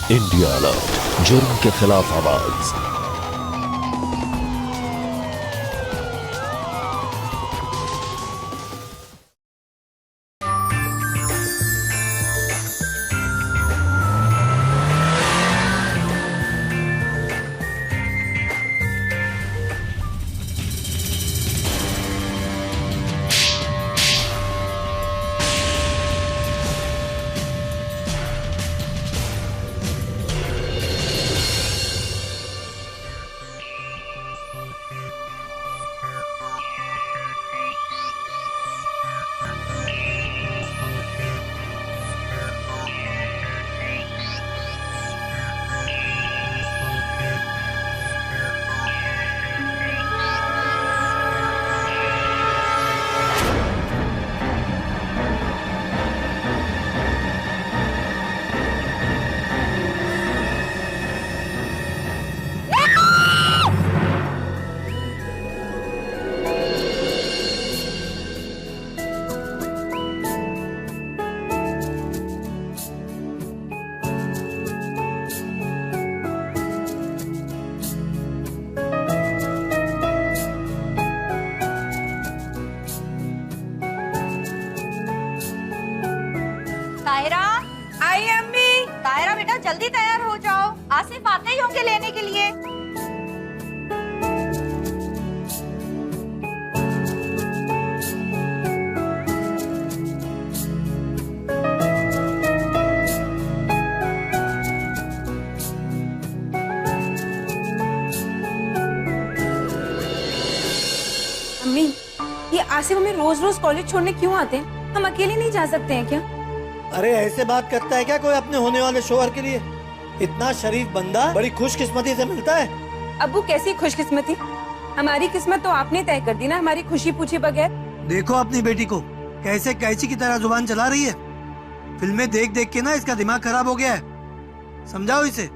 India alert, जुर्म के खिलाफ आवाज। ताहिरा, आई अम्मी। ताहिरा बेटा जल्दी तैयार हो जाओ, आसिफ आते ही होंगे लेने के लिए। अम्मी, ये आसिफ हमें रोज रोज कॉलेज छोड़ने क्यों आते हैं? हम अकेले नहीं जा सकते हैं क्या? अरे ऐसे बात करता है क्या कोई अपने होने वाले शोहर के लिए? इतना शरीफ बंदा बड़ी खुशकिस्मती से मिलता है। अब्बू कैसी खुशकिस्मती? हमारी किस्मत तो आपने तय कर दी ना, हमारी खुशी पूछे बगैर। देखो अपनी बेटी को कैसे कैची की तरह जुबान चला रही है। फिल्में देख देख के ना इसका दिमाग खराब हो गया है। समझाओ इसे।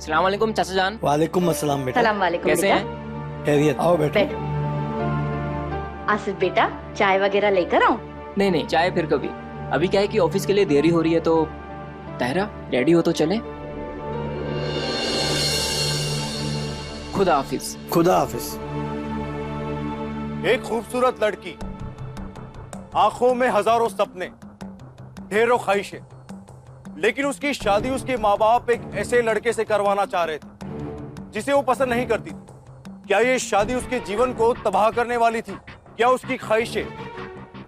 सलाम वालेकुम चाचा जान। वालेकुम अस्सलाम बेटा। सलाम वालेकुम। कैसे बेटा हैं? खैरियत, आओ बैठो। बैठो। आसिफ बेटा चाय वगैरह लेकर आऊं? नहीं नहीं, चाय फिर कभी। अभी क्या है कि ऑफिस के लिए देरी हो रही है, तो ताहिरा रेडी हो तो चले। खुदा हाफिज। खुदा हाफिज। एक खूबसूरत लड़की, आंखों में हजारों सपने, ढेरों ख्वाहिशें, लेकिन उसकी शादी उसके माँ बाप एक ऐसे लड़के से करवाना चाह रहे थे जिसे वो पसंद नहीं करती थी। क्या ये शादी उसके जीवन को तबाह करने वाली थी? क्या उसकी ख्वाहिशें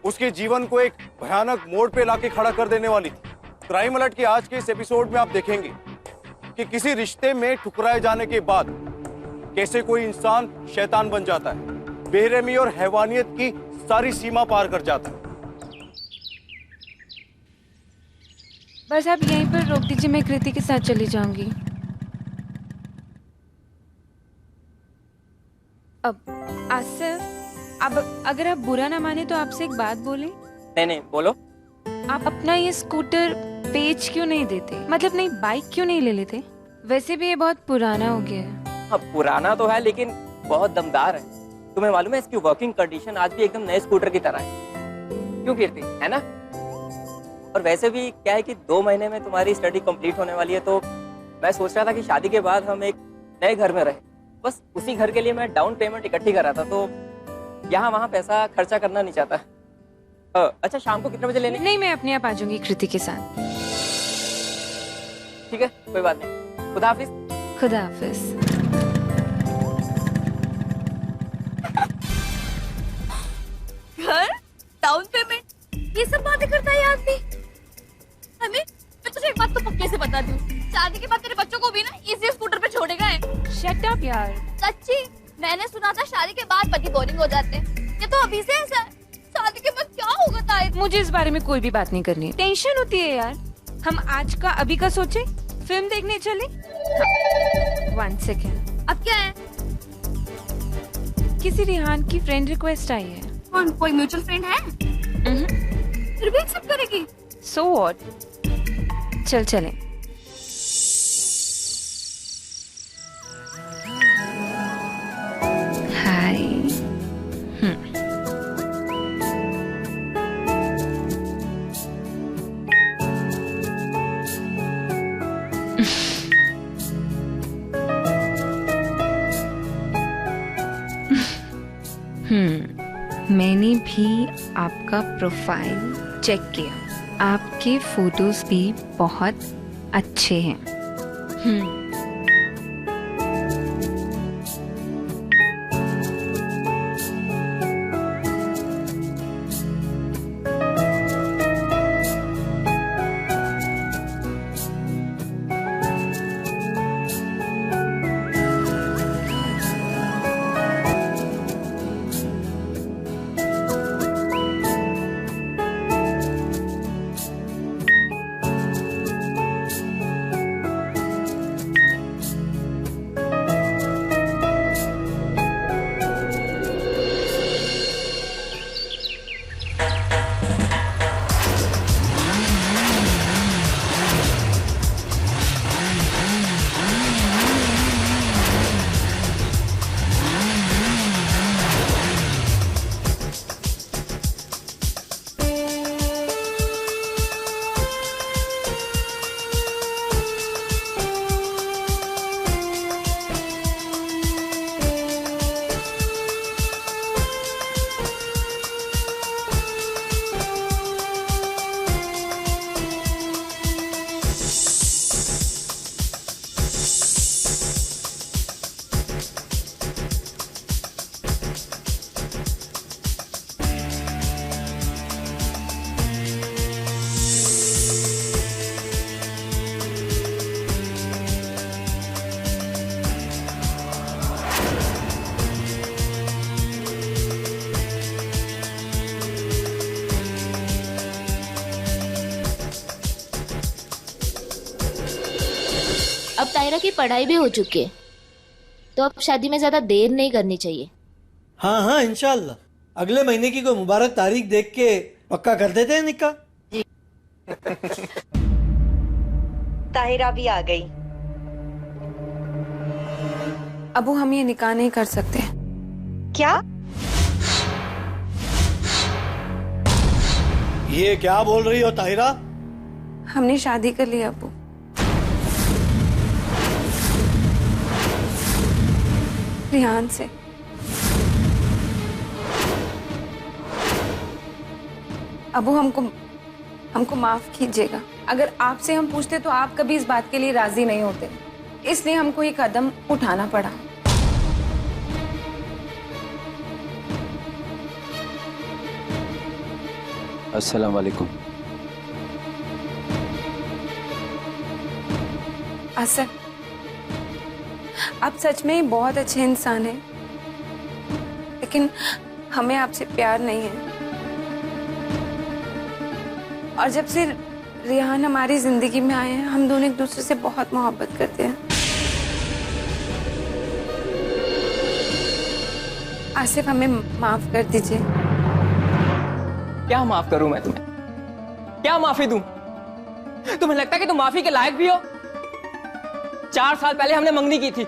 उसके जीवन को एक भयानक मोड़ पे लाके खड़ा कर देने वाली थी? क्राइम अलर्ट के आज के इस एपिसोड में आप देखेंगे कि किसी रिश्ते में ठुकराए जाने के बाद कैसे कोई इंसान शैतान बन जाता है, बेरहमी और हैवानियत की सारी सीमा पार कर जाता है। बस आप यहीं पर रोक दीजिए, मैं कृति के साथ चली जाऊंगी। अब आसिफ, अब अगर आप बुरा ना माने तो आपसे एक बात बोले। नहीं नहीं, बोलो। आप अपना ये स्कूटर बेच क्यों नहीं देते? मतलब नहीं, बाइक क्यों नहीं ले लेते? वैसे भी ये बहुत पुराना हो गया है। हाँ, पुराना तो है लेकिन बहुत दमदार है। तुम्हें मालूम है इसकी वर्किंग कंडीशन आज भी एकदम नए स्कूटर की तरह है। क्यों कीर्ति, है ना? और वैसे भी क्या है कि 2 महीने में तुम्हारी स्टडी कंप्लीट होने वाली है, तो मैं सोच रहा था कि शादी के बाद हम एक नए घर में रहे। बस उसी घर के लिए मैं डाउन पेमेंट इकट्ठी कर रहा था, तो यहाँ वहाँ पैसा खर्चा करना नहीं चाहता। अच्छा, शाम को कितने बजे लेने? नहीं, मैं अपने आप आ जाऊंगी कृति के साथ। ठीक है, कोई बात नहीं। खुदा हाफिज। खुदा हाफिज। घर, डाउन पेमेंट, ये सब बातें करता है ये आदमी। हमें, मैं तुझे एक बात तो पक्के से बता दूं, शादी के बाद तेरे बच्चों को भी ना इसी स्कूटर पे छोड़ेगा है। शट अप यार। सच्ची, मैंने सुना था शादी के बाद पति बोरिंग हो जाते हैं। ये तो अभी से ऐसा है। शादी के बाद क्या होगा ताहिर? मुझे इस बारे में कोई भी बात नहीं करनी। टेंशन होती है यार। हम आज का अभी का सोचे, फिल्म देखने चले। One second. अब क्या है? किसी रिहान की फ्रेंड रिक्वेस्ट आई है। कौन, कोई म्यूचुअल फ्रेंड है? फिर भी एक्सेप्ट करेगी? सो व्हाट, चल चलें। हाय। मैंने भी आपका प्रोफाइल चेक किया, आपके फोटोज भी बहुत अच्छे हैं। अब तायरा की पढ़ाई भी हो चुकी है, तो अब शादी में ज्यादा देर नहीं करनी चाहिए। हाँ हाँ इंशाल्लाह अगले महीने की कोई मुबारक तारीख देख के पक्का कर देते हैं निकाह। ताहिरा भी आ गई। अबू हम ये निकाह नहीं कर सकते। क्या? ये क्या बोल रही हो ताहिरा? हमने शादी कर ली अबू। रिहान से। अबू हमको माफ कीजिएगा। अगर आपसे हम पूछते तो आप कभी इस बात के लिए राजी नहीं होते, इसलिए हमको ये कदम उठाना पड़ा। अस्सलाम वालेकुम। असद, आप सच में ही बहुत अच्छे इंसान हैं, लेकिन हमें आपसे प्यार नहीं है। और जब से रिहान हमारी जिंदगी में आए हैं, हम दोनों एक दूसरे से बहुत मोहब्बत करते हैं। आसिफ हमें माफ कर दीजिए। क्या माफ करूं मैं तुम्हें? क्या माफी दूं? तुम्हें लगता है कि तुम माफी के लायक भी हो? 4 साल पहले हमने मंगनी की थी।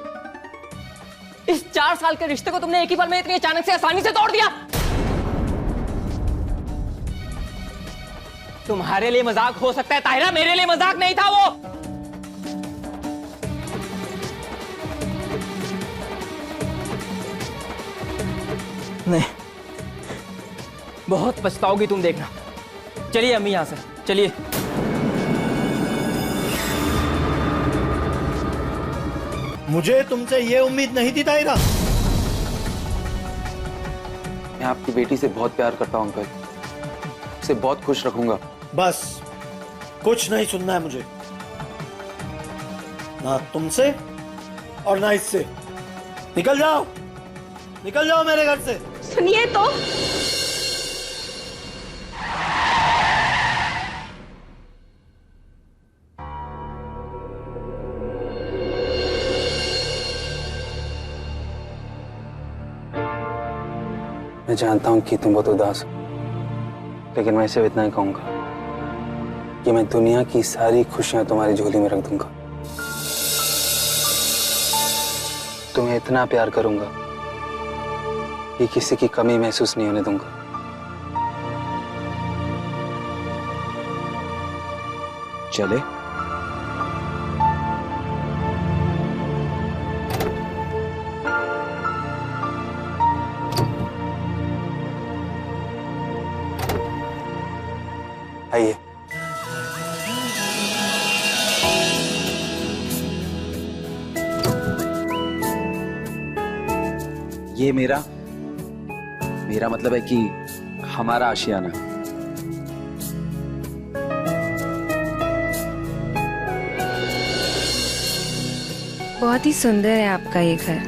इस 4 साल के रिश्ते को तुमने एक ही पल में इतनी अचानक से आसानी से तोड़ दिया। तुम्हारे लिए मजाक हो सकता है ताहिरा, मेरे लिए मजाक नहीं था वो। नहीं, बहुत पछताओगी तुम, देखना। चलिए अम्मी यहां से चलिए। मुझे तुमसे ये उम्मीद नहीं थी ताहिरा। मैं आपकी बेटी से बहुत प्यार करता हूं अंकल, उसे बहुत खुश रखूंगा। बस कुछ नहीं सुनना है मुझे, ना तुमसे और ना इससे। निकल जाओ, निकल जाओ मेरे घर से। सुनिए तो, मैं जानता हूं कि तुम बहुत उदास हो, लेकिन मैं सिर्फ इतना ही कहूंगा कि मैं दुनिया की सारी खुशियां तुम्हारी झोली में रख दूंगा। तुम्हें इतना प्यार करूंगा कि किसी की कमी महसूस नहीं होने दूंगा। चले। ये मेरा मतलब है कि हमारा आशियाना। बहुत ही सुंदर है आपका ये घर।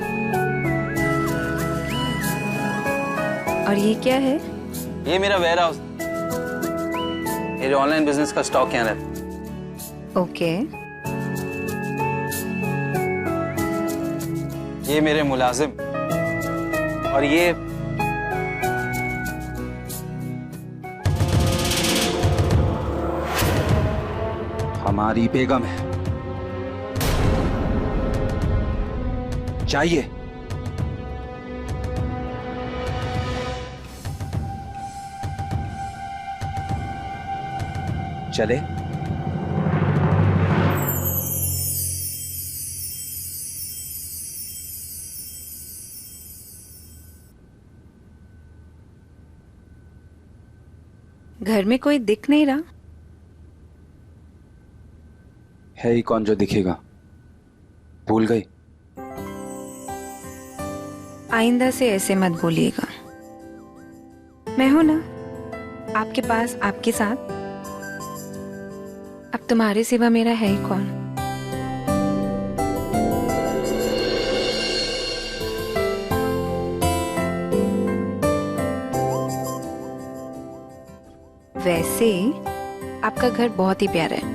और ये क्या है? ये मेरा वेयर हाउस, मेरे ऑनलाइन बिजनेस का स्टॉक यहाँ रहता। ओके। ये मेरे मुलाजिम और ये हमारी बेगम है। चाहिए चले? घर में कोई दिख नहीं रहा। है ही कौन जो दिखेगा? भूल गई? आइंदा से ऐसे मत बोलिएगा। मैं हूं ना आपके पास, आपके साथ। अब तुम्हारे सिवा मेरा है ही कौन? वैसे आपका घर बहुत ही प्यारा है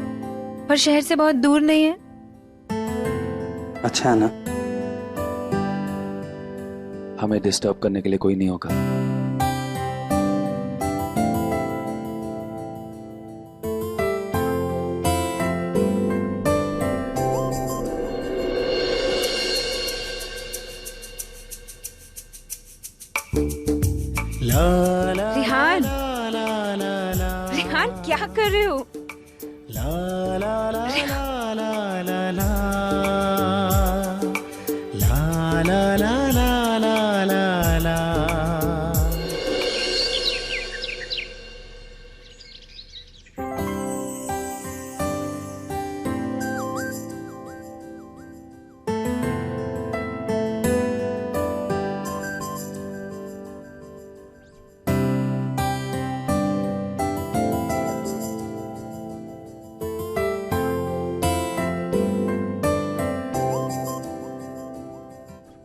और शहर से बहुत दूर नहीं है। अच्छा है ना? हमें डिस्टर्ब करने के लिए कोई नहीं होगा। रिहान, रिहान क्या कर रहे हो?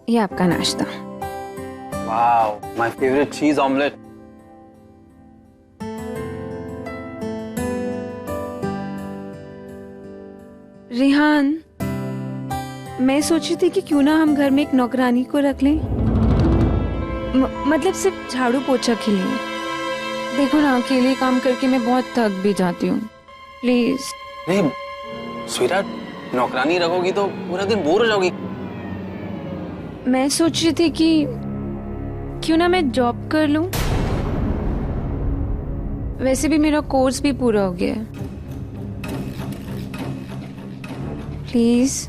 ये आपका नाश्ता। वाओ, माय फेवरेट चीज ऑमलेट। रिहान, मैं सोच रही थी कि क्यों ना हम घर में एक नौकरानी को रख लें। मतलब सिर्फ झाड़ू पोछा के लिए। देखो ना, अकेले काम करके मैं बहुत थक भी जाती हूँ। प्लीज। नहीं स्वीटहार्ट, नौकरानी रखोगी तो पूरा दिन बोर हो जाओगी। मैं सोच रही थी कि क्यों ना मैं जॉब कर लूं। वैसे भी मेरा कोर्स भी पूरा हो गया है। प्लीज।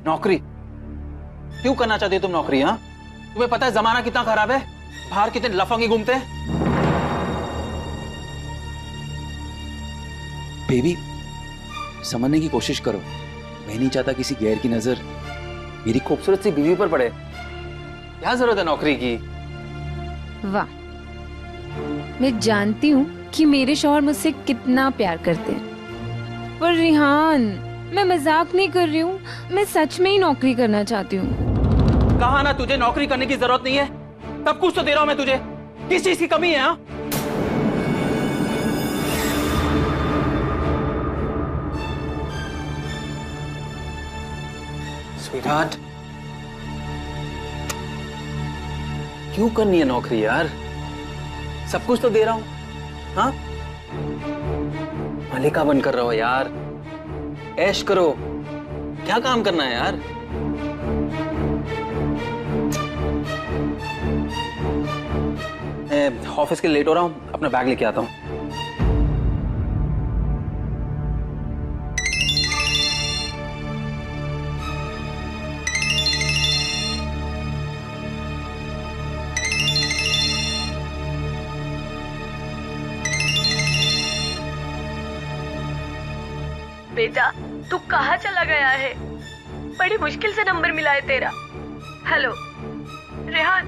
नौकरी क्यों करना चाहती हो तुम नौकरी? हाँ, तुम्हें पता है जमाना कितना खराब है, बाहर कितने लफंगे घूमते हैं। बेबी, समझने की कोशिश करो। मैं नहीं चाहता किसी गैर की नजर मेरी खूबसूरत सी बीवी पर पड़े। क्या जरूरत है नौकरी की? वाह, मैं जानती हूँ कि मेरे शौहर मुझसे कितना प्यार करते हैं। पर रिहान, मैं मजाक नहीं कर रही हूँ। मैं सच में ही नौकरी करना चाहती हूँ। कहा ना तुझे नौकरी करने की जरूरत नहीं है। सब कुछ तो दे रहा हूं मैं तुझे। किस चीज की कमी है? हाँ, स्वीटहार्ट, क्यों करनी है नौकरी यार? सब कुछ तो दे रहा हूं। हाँ, मलिका बनकर रहो यार, ऐश करो। क्या काम करना है यार? मैं ऑफिस के लेट हो रहा हूं, अपना बैग लेके आता हूं। बेटा, तू कहाँ चला गया है? बड़ी मुश्किल से नंबर मिला है तेरा। हेलो रेहान,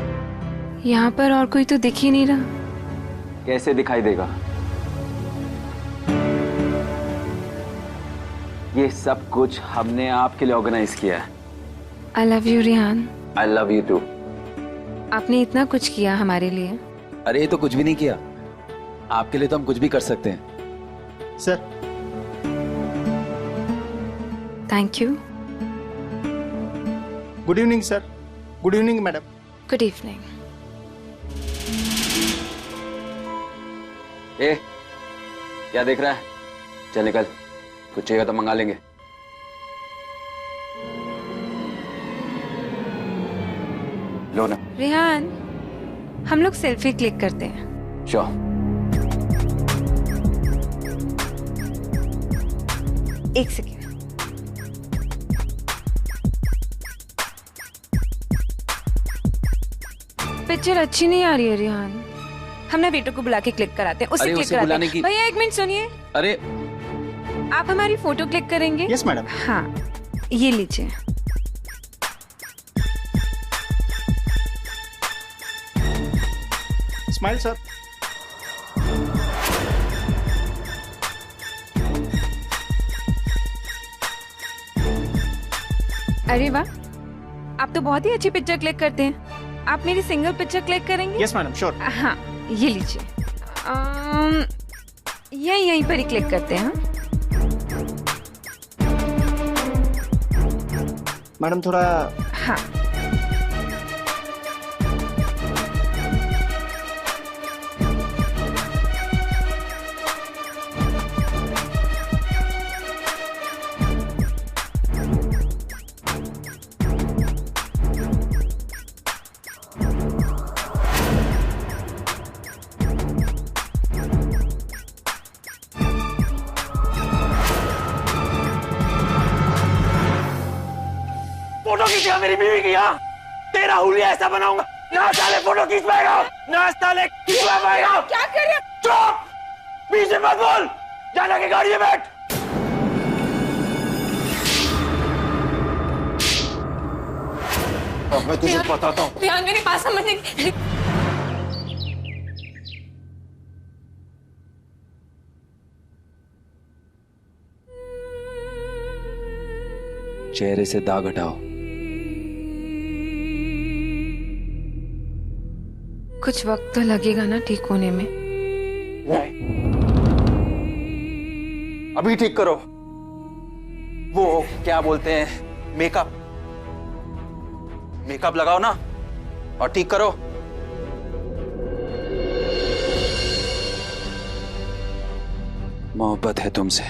यहाँ पर और कोई तो दिख ही नहीं रहा। कैसे दिखाई देगा? ये सब कुछ हमने आपके लिए ऑर्गेनाइज किया है। I love you Rihan. I love you too. आपने इतना कुछ किया हमारे लिए। अरे ये तो कुछ भी नहीं किया, आपके लिए तो हम कुछ भी कर सकते हैं। Sir thank you. Good evening sir. Good evening madam. Good evening. ए, क्या देख रहा है? चल निकल, कुछ चाहिए तो मंगा लेंगे। लो ना। रिहान, हम लोग सेल्फी क्लिक करते हैं। चलो। एक सेकेंड। पिक्चर अच्छी नहीं आ रही है रिहान। हम ना बेटो को बुला के क्लिक कराते हैं, उससे क्लिक कराते हैं। भैया एक मिनट सुनिए। अरे आप हमारी फोटो क्लिक करेंगे? Yes madam. हाँ, ये लीजिए। Smile sir. अरे वाह, आप तो बहुत ही अच्छी पिक्चर क्लिक करते हैं। आप मेरी सिंगल पिक्चर क्लिक करेंगे? Yes madam, sure. हाँ, ये लीजिए। यहीं पर ही क्लिक करते हैं। मैडम थोड़ा। हाँ, फोटो खींचेगा मेरी बीवी की? यहाँ तेरा हुलिया ऐसा बनाऊंगा ना साले फोटो खींच पाएगा, ना साले खींचवा पाएगा। क्या कर रहे हो? चुप, पीछे मत बोल, जाना के गाड़ी में बैठ। अब मैं तुझे बताता हूँ। रिहान मेरी बात समझने की। चेहरे से दाग हटाओ। कुछ वक्त तो लगेगा ना ठीक होने में। अभी ठीक करो। वो क्या बोलते हैं, मेकअप। मेकअप लगाओ ना और ठीक करो। मोहब्बत है तुमसे,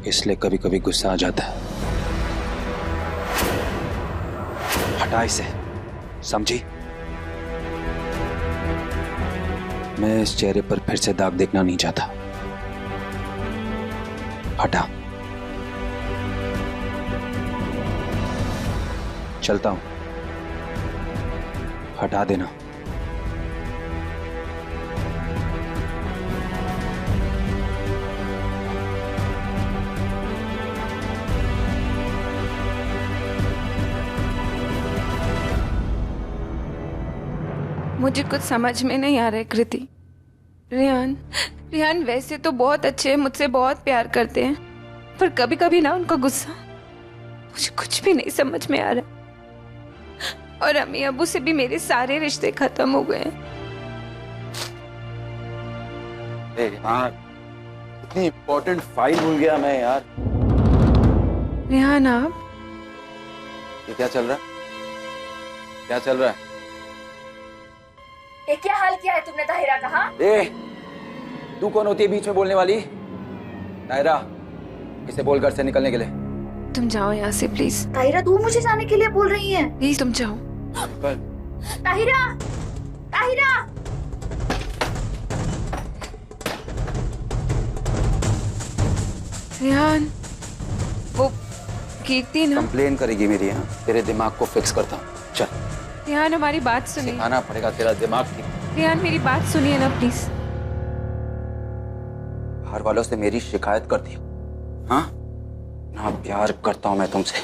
इसलिए कभी कभी गुस्सा आ जाता है। हटा इसे, समझी? मैं इस चेहरे पर फिर से दाग देखना नहीं चाहता। हटा। चलता हूं, हटा देना। मुझे कुछ समझ में नहीं आ रहा है कृति। रिहान वैसे तो बहुत अच्छे हैं, मुझसे बहुत प्यार करते हैं, पर कभी कभी ना उनका गुस्सा मुझे कुछ भी नहीं समझ में आ रहा। और अम्मी अबू से भी मेरे सारे रिश्ते खत्म हो गए हैं। यार, इतनी इंपॉर्टेंट फाइल भूल गया मैं यार। रिहान आप ये क्या चल रहा है? क्या चल रहा है? ये क्या हाल किया है तुमने ताहिरा का? हाँ? तू कौन होती है बीच में बोलने वाली? ताहिरा, इसे बोल घर से निकलने के लिए। तुम जाओ यहाँ से प्लीज। ताहिरा तू मुझे जाने के लिए बोल रही है? प्लीज तुम जाओ। ताहिरा, ताहिरा। रिहान, वो कीर्ति ना कंप्लेन करेगी मेरी। यहाँ तेरे दिमाग को फिक्स करता हूँ। चल। रिहान हमारी बात सुनिए। आना पड़ेगा तेरा दिमाग ठीक। रिहान मेरी बात सुनिए ना प्लीज। बाहर वालों से मेरी शिकायत करती हो? हाँ, ना प्यार करता हूं मैं तुमसे।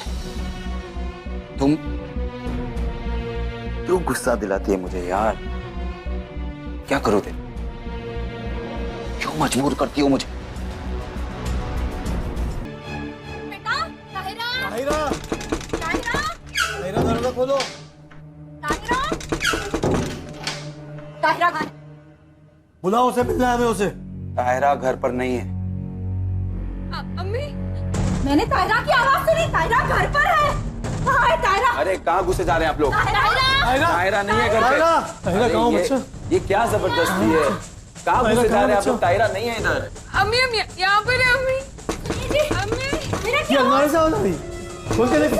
क्यों गुस्सा दिलाती है मुझे यार? क्या करो तेरे? क्यों मजबूर करती हो मुझे? बेटा, ताहिरा, ताहिरा, ताहिरा, ताहिरा दरवाजा खोलो। ताहिरा, ताहिरा कहाँ है? बुलाओ उसे, मिलना है हमें उसे। ताहिरा घर पर नहीं है। अम्मी, मैंने ताहिरा की आवाज सुनी। ताहिरा घर पर है। कहाँ है ताहिरा? अरे कहाँ घुसे जा रहे हैं आप लोग? ताहिरा, ताहिरा नहीं है घर पे। ताहिरा, ताहिरा कहाँ हो ये- बच्चा? ये क्या जबरदस्ती है? कहाँ ताहिरा घुसे जा कहाँ रहे हैं आप बच्चा? लोग? ताहिरा नहीं है इधर। अम्मी, अम्मी, यहाँ पर है अम्मी। अम्मी, मेरा ये क्या? अलमारी से आवाज आ रही। खोल के देखो।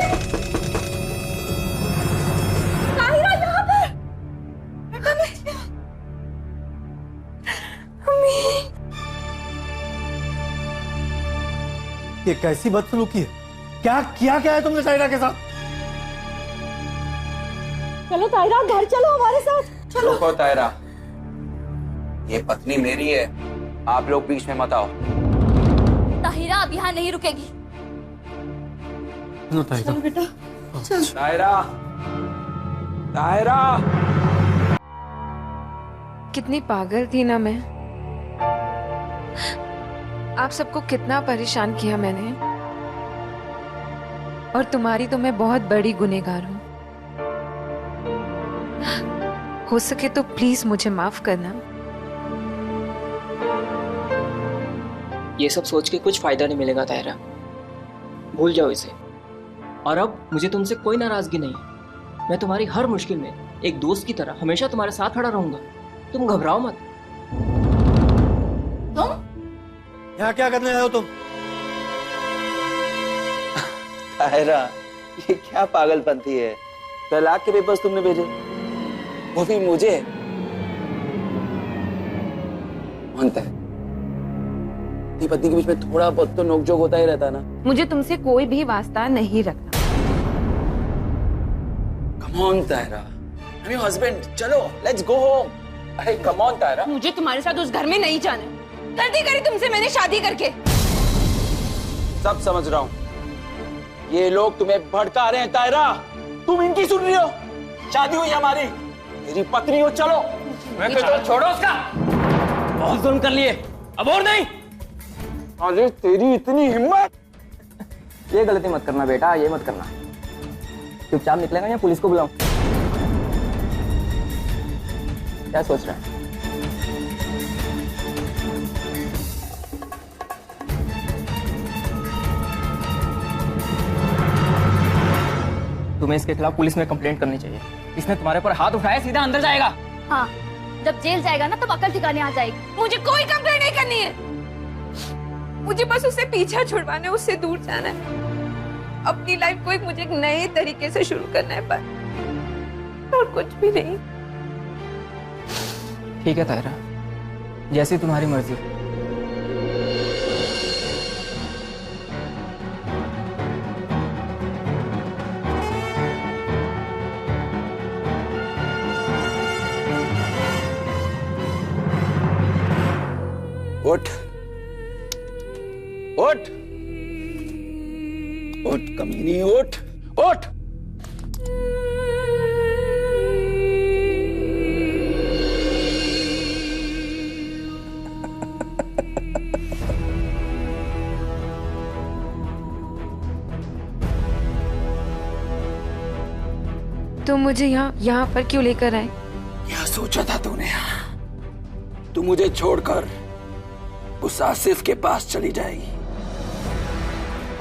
ताहिरा यहाँ पर। ये कैसी बदसलूकी है? क्या है तुमने ताहिरा के साथ? चलो ताहिरा, घर चलो हमारे साथ। चलो। रुको ताहिरा, ये पत्नी मेरी है, आप लोग बीच में मत आओ। ताहिरा अब यहाँ नहीं रुकेगी। नो ताहिरा, बेटा, ताहिरा, ताहिरा। कितनी पागल थी ना मैं। आप सबको कितना परेशान किया मैंने। और तुम्हारी तो मैं बहुत बड़ी गुनहगार हूं। हो सके तो प्लीज मुझे माफ करना। ये सब सोच के कुछ फायदा नहीं मिलेगा ताहिरा, भूल जाओ इसे। और अब मुझे तुमसे कोई नाराजगी नहीं है। मैं तुम्हारी हर मुश्किल में एक दोस्त की तरह हमेशा तुम्हारे साथ खड़ा रहूंगा। तुम घबराओ मत। तुम यहाँ क्या करने आए हो तुम? ताहिरा, ये क्या पागलपंती है? तलाक के पेपर्स तुमने भेजे, वो भी मुझे। मानता है पति पत्नी के बीच में थोड़ा बहुत तो नोकझोंक होता ही रहता है ना। मुझे तुमसे कोई भी वास्ता नहीं रखना। Come on Tahira, I am your husband. चलो लेट्स गो होम। अरे कम ऑन ताहिरा। मुझे तुम्हारे साथ उस घर में नहीं जाना। गलती करी तुमसे मैंने शादी करके। सब समझ रहा हूँ, ये लोग तुम्हें भड़का रहे हैं ताहिरा, तुम इनकी सुन रही हो। शादी हुई हमारी, मेरी पत्नी हो। चलो। मैं तो छोड़ो उसका, बहुत जुल्म कर लिए, अब और नहीं। अरे तेरी इतनी हिम्मत! ये गलती मत करना बेटा, ये मत करना। चुपचाप निकलेगा या पुलिस को बुलाऊं? क्या सोच रहा है? तुम्हें इसके खिलाफ पुलिस में कंप्लेंट करनी चाहिए। इसने तुम्हारे पर हाथ उठाया, सीधा अंदर जाएगा। हाँ, जब जेल जाएगा ना तब अकल ठिकाने आ जाएगी। मुझे कोई कंप्लेंट नहीं करनी है। मुझे बस उससे पीछा छुड़वाना है, उससे दूर जाना है। अपनी लाइफ को एक मुझे एक नए तरीके से शुरू करना है, पर और कुछ भी नहीं। ठीक है ताहिरा, जैसी तुम्हारी मर्जी। उठ उठ उठ कमीनी, उठ उठ। तुम मुझे यहाँ पर क्यों लेकर आए? क्या सोचा था तूने? तू मुझे छोड़कर उस आसिफ के पास चली जाएगी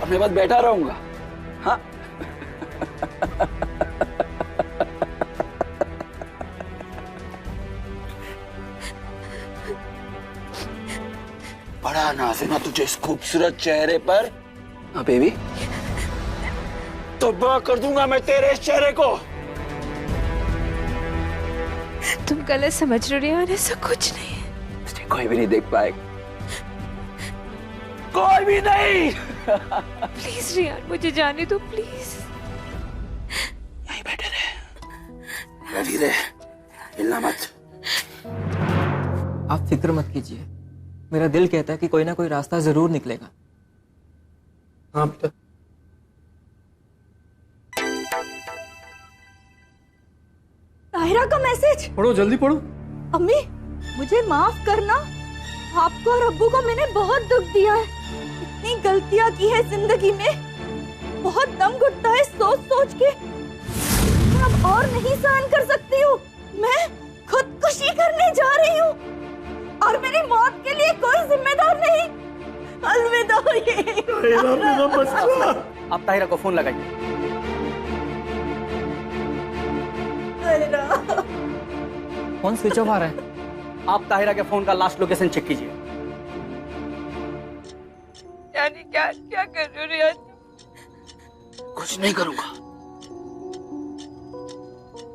और मैं बस बैठा रहूंगा? हाँ? बड़ा नाज है ना तुझे इस खूबसूरत चेहरे पर। हाँ बेबी, तौबा कर दूंगा मैं तेरे इस चेहरे को। तुम गलत समझ रहे हो रियान, ऐसा कुछ नहीं है। तुझे कोई भी नहीं देख पाएगा, कोई भी नहीं। प्लीज रियान, मुझे जाने दो प्लीज। यहीं बैठे रहे, बैठी रहे, हिलना मत। आप फिक्र मत कीजिए, मेरा दिल कहता है कि कोई ना कोई रास्ता जरूर निकलेगा। हाँ बेटा। ताहिरा का मैसेज। पढ़ो, जल्दी पढ़ो। अम्मी मुझे माफ करना, आपको और अब्बू को मैंने बहुत दुख दिया है। इतनी गलतियां की है जिंदगी में, बहुत दम घुटता है सोच सोच के। मैं अब और नहीं सहन कर सकती हूँ। मैं खुदकुशी करने जा रही हूँ और मेरी मौत के लिए कोई जिम्मेदार नहीं। अलविदा। आप ताहिरा को फोन लगाइए। फोन स्विच ऑफ आ रहा है। आप ताहिरा के फोन का लास्ट लोकेशन चेक कीजिए। यानी क्या क्या कर रहे हो रियान? कुछ नहीं करूंगा,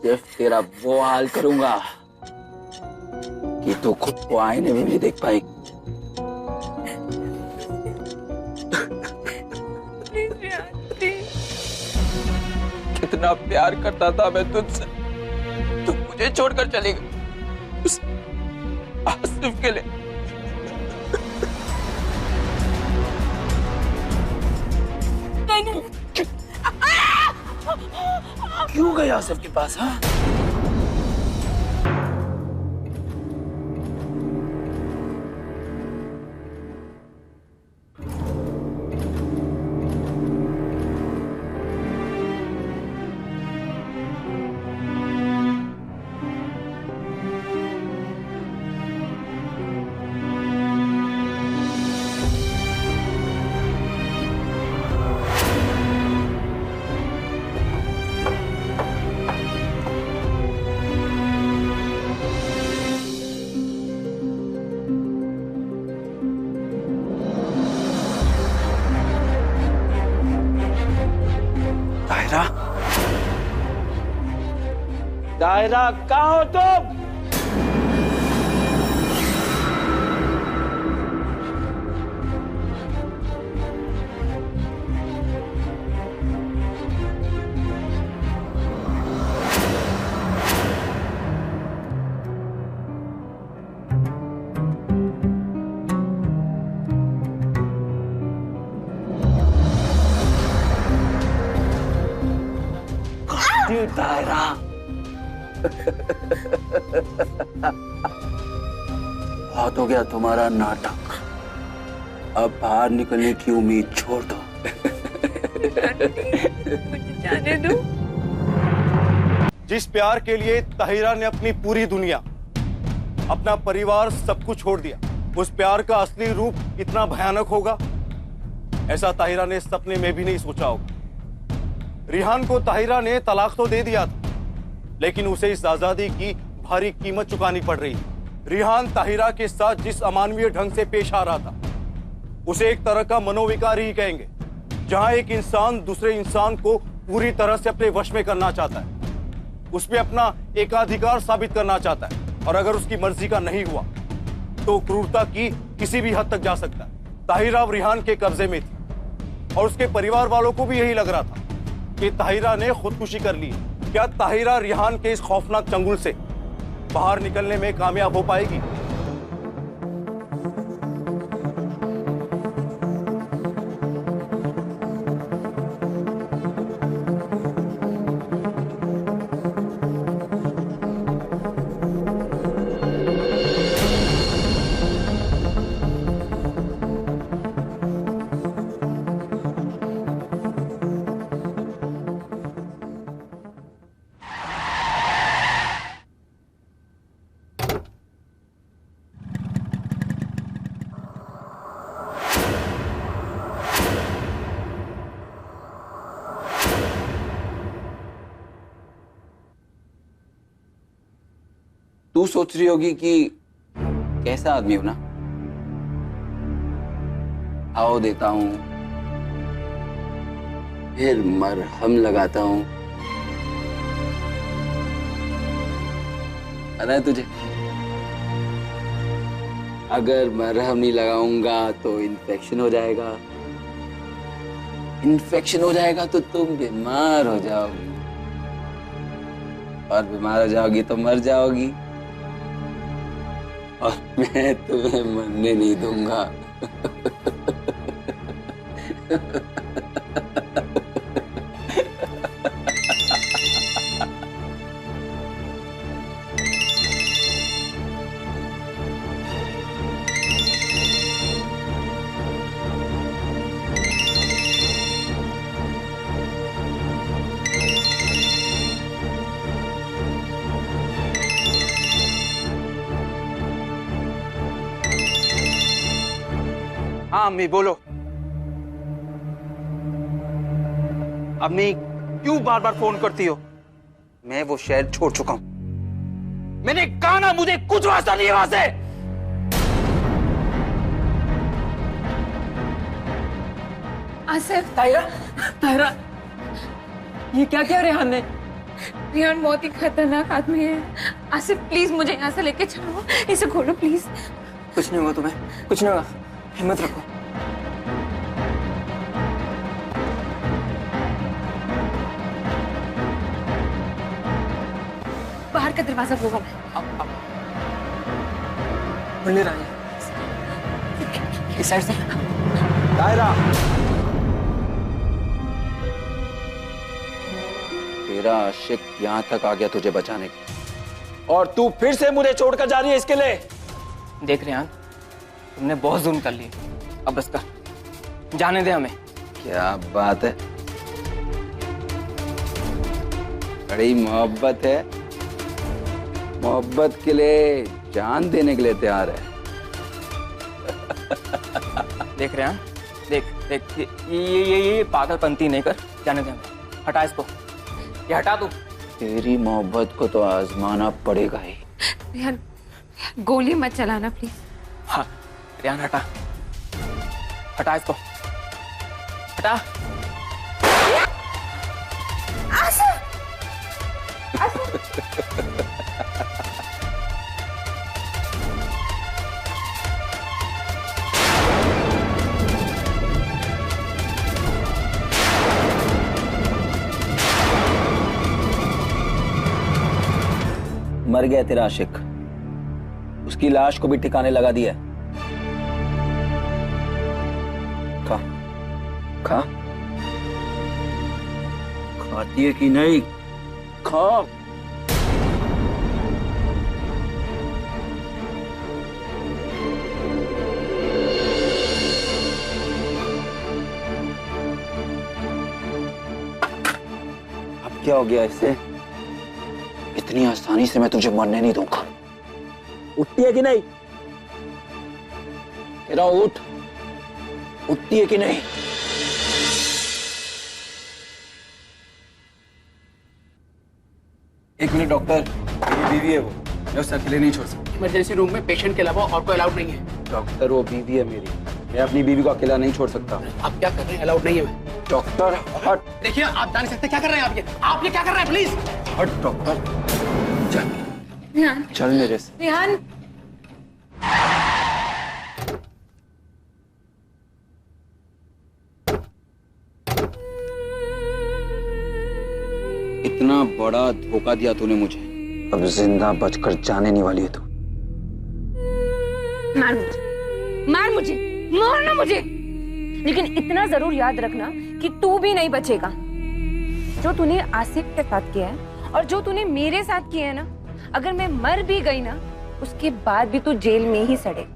सिर्फ तेरा वो हाल करूंगा कि तू खुद को आईने में भी देख पाएगी। कितना प्यार करता था मैं तुझसे, तू मुझे छोड़कर चली गई उस आसिफ के लिए। क्यों गई आसिफ के पास? हाँ, ताहिरा कहाँ हो तुम? ताहिरा बहुत हो गया तुम्हारा नाटक, अब बाहर निकलने की उम्मीद छोड़ दो। मुझे जाने दो। जिस प्यार के लिए ताहिरा ने अपनी पूरी दुनिया, अपना परिवार सब कुछ छोड़ दिया, उस प्यार का असली रूप इतना भयानक होगा ऐसा ताहिरा ने सपने में भी नहीं सोचा होगा। रिहान को ताहिरा ने तलाक तो दे दिया था, लेकिन उसे इस आजादी की भारी कीमत चुकानी पड़ रही है। रिहान ताहिरा के साथ जिस अमानवीय ढंग से पेश आ रहा था, उसे एक तरह का मनोविकार ही कहेंगे, जहां एक इंसान दूसरे इंसान को पूरी तरह से अपने वश में करना चाहता है, उसमें अपना एकाधिकार साबित करना चाहता है, और अगर उसकी मर्जी का नहीं हुआ तो क्रूरता की किसी भी हद तक जा सकता है। ताहिरा रिहान के कब्जे में थी और उसके परिवार वालों को भी यही लग रहा था कि ताहिरा ने खुदकुशी कर ली। क्या ताहिरा रिहान के इस खौफनाक चंगुल से बाहर निकलने में कामयाब हो पाएगी? तू सोच रही होगी कि कैसा आदमी हूं ना, आओ देता हूं, फिर मरहम लगाता हूं, पता है तुझे? अगर मरहम नहीं लगाऊंगा तो इन्फेक्शन हो जाएगा, इन्फेक्शन हो जाएगा तो तुम बीमार हो जाओगी, और बीमार हो जाओगी तो मर जाओगी, और मैं तुम्हें मरने नहीं दूंगा। अम्मी बोलो। अम्मी क्यों बार बार फोन करती हो? मैं वो शहर छोड़ चुका हूं। मैंने कहा ना, मुझे कुछ वास्ता नहीं है वहां से। आसिफ, ताहिरा, ये क्या किया रेहान ने? रिहान बहुत ही खतरनाक आदमी है। आसिफ प्लीज मुझे यहाँ से लेके चलो, इसे खोलो प्लीज। कुछ नहीं होगा तुम्हें, कुछ नहीं होगा, हिम्मत रखो। बाहर का दरवाजा वो वाला है। खुल नहीं रहा है। इस साइड से। दायरा, तेरा आशिक यहां तक आ गया तुझे बचाने के, और तू फिर से मुझे छोड़कर जा रही है इसके लिए? देख रेहान, तुमने बहुत जुल्म कर लिए, अब बस कर, जाने दे हमें। क्या बात है, बड़ी मोहब्बत है। मोहब्बत के लिए जान देने के लिए तैयार है। देख रेहान, देख देख, ये पागलपंती नहीं कर, जाने दे हमें। हटा इसको, ये हटा तू। तेरी मोहब्बत को तो आजमाना पड़ेगा ही। रिहान, गोली मत चलाना प्लीज। हाँ रेहान, हटा, हटा इसको, हटा। मर गया तेरा आशिक, उसकी लाश को भी ठिकाने लगा दिया। खा खा, खाती है कि नहीं? खा। अब क्या हो गया इससे? इतनी आसानी से मैं तुझे मरने नहीं दूंगा। उठती है कि नहीं? तेरा उठती है कि नहीं? एक मिनट डॉक्टर, मेरी बीवी है वो, मैं उसे अकेले नहीं छोड़ सकता। इमरजेंसी रूम में पेशेंट के अलावा और कोई अलाउड नहीं है। डॉक्टर वो बीवी है मेरी, मैं अपनी बीवी को अकेला नहीं छोड़ सकता। आप क्या कर रहे हैं? अलाउड नहीं है। डॉक्टर हट। देखिए आप जान नहीं सकते, क्या कर रहे हैं आप ये क्या कर रहे हैं? प्लीज हट डॉक्टर, चल रिहान, चल मेरे से। रिहान, इतना बड़ा धोखा दिया तूने मुझे, अब जिंदा बचकर जाने नहीं वाली है तू। मार मुझे, मार मुझे, मारना मुझे, लेकिन इतना जरूर याद रखना कि तू भी नहीं बचेगा। जो तूने आसिफ के साथ किया है और जो तूने मेरे साथ किया है ना, अगर मैं मर भी गई ना, उसके बाद भी तू जेल में ही सड़े।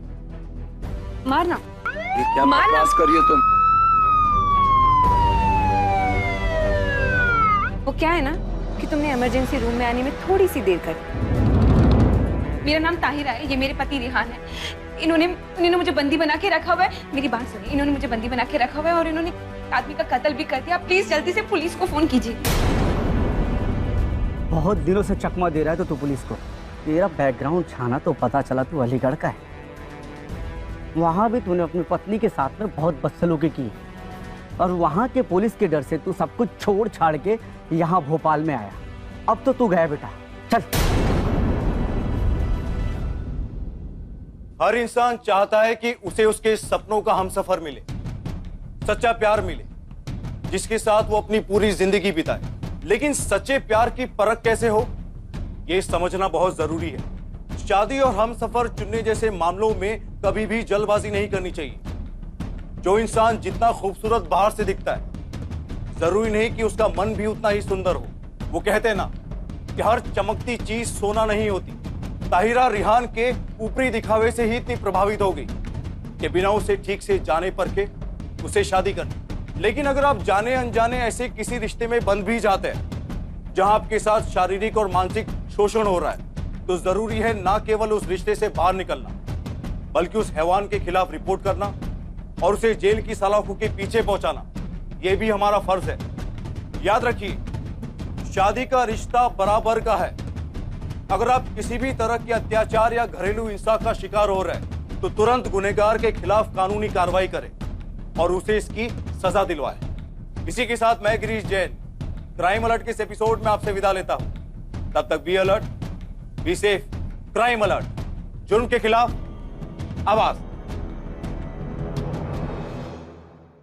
मारना। ये क्या बकवास कर रही हो तुम? वो क्या है ना कि तुमने इमरजेंसी रूम में आने में थोड़ी सी देर कर दी। मेरा नाम ताहिरा है, ये मेरे पति रिहान है। इन्होंने मुझे बंदी बना के रखा हुआ है। मेरी बात सुनिए, इन्होंने मुझे बंदी बना के रखा हुआ है और इन्होंने आदमी का कत्ल भी कर दिया। प्लीज जल्दी से पुलिस को फोन कीजिए। बहुत दिनों से चकमा दे रहा है तो तू पुलिस को। तेरा बैकग्राउंड छाना तो पता चला तू अलीगढ़ का है। वहां भी तूने अपनी पत्नी के साथ में बहुत बदसलूकी की और वहां के पुलिस के डर से तू सब कुछ छोड़ छाड़ के यहाँ भोपाल में आया। अब तो तू गया बेटा, चल। हर इंसान चाहता है कि उसे उसके सपनों का हमसफर मिले, सच्चा प्यार मिले, जिसके साथ वो अपनी पूरी जिंदगी बिताए। लेकिन सच्चे प्यार की परख कैसे हो, ये समझना बहुत जरूरी है। शादी और हमसफर चुनने जैसे मामलों में कभी भी जल्दबाजी नहीं करनी चाहिए। जो इंसान जितना खूबसूरत बाहर से दिखता है, जरूरी नहीं कि उसका मन भी उतना ही सुंदर हो। वो कहते हैं ना कि हर चमकती चीज सोना नहीं होती। ताहिरा रिहान के ऊपरी दिखावे से ही इतनी प्रभावित हो गई कि बिना उसे ठीक से जाने परखे उसे शादी कर। लेकिन अगर आप जाने अनजाने ऐसे किसी रिश्ते में बंध भी जाते हैं जहां आपके साथ शारीरिक और मानसिक शोषण हो रहा है, तो जरूरी है ना केवल उस रिश्ते से बाहर निकलना, बल्कि उस हैवान के खिलाफ रिपोर्ट करना और उसे जेल की सलाखों के पीछे पहुंचाना, यह भी हमारा फर्ज है। याद रखिए, शादी का रिश्ता बराबर का है। अगर आप किसी भी तरह के अत्याचार या घरेलू हिंसा का शिकार हो रहे हैं तो तुरंत गुनहगार के खिलाफ कानूनी कार्रवाई करें और उसे इसकी सजा दिलवाएं। इसी के साथ मैं गिरीश जैन क्राइम अलर्ट के इस एपिसोड में आपसे विदा लेता हूं। तब तक be alert, be safe. Crime alert, जुर्म के खिलाफ आवाज।